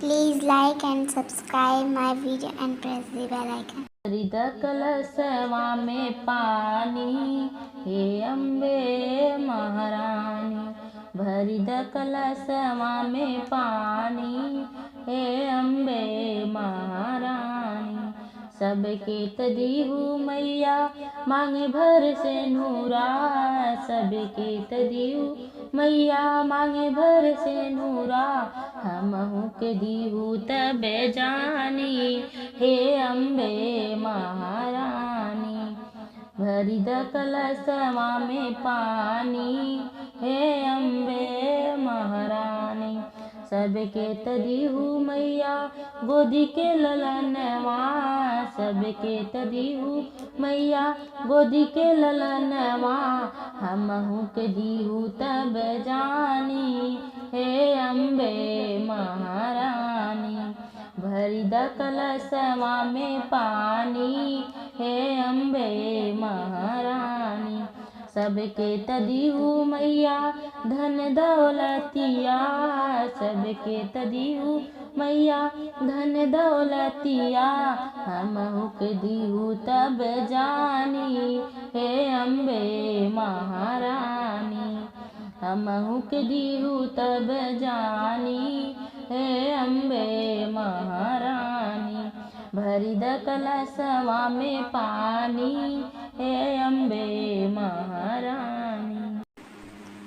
Please like and subscribe my video and press the bell icon. हरिद कलशवा में पानी, हे अम्बे महारानी। भरिद कलशवा में पानी, हे अम्बे महारानी। सबके तदीहू मैया मांगे भर से नूरा, सबके तदीहू मैया मांगे भर से नूरा। हमहू के दीहू तब जानी, हे अम्बे महारानी। भरिद कलशवा में पानी, हे अम्बे महारानी। सबके तदीहू मैया गोदी के ललनवा, सबके तदीहू मैया गोदी के ललनवा। हमहू के दीहू तब जानी, हे अम्बे महारानी। भरिद कलशवा में पानी, हे अम्बे महारानी। सबके तदीहू मैया धन दौलतिया, सबके तदीहू मैया धन दौलतिया। हमहू के दीहू तब जानी, हे अम्बे महारानी। हमहू के दीहू तब जानी, हे अम्बे महारानी। भरिद कलशवा में पानी, हे अम्बे महारानी।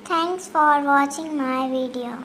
Thanks for watching my video.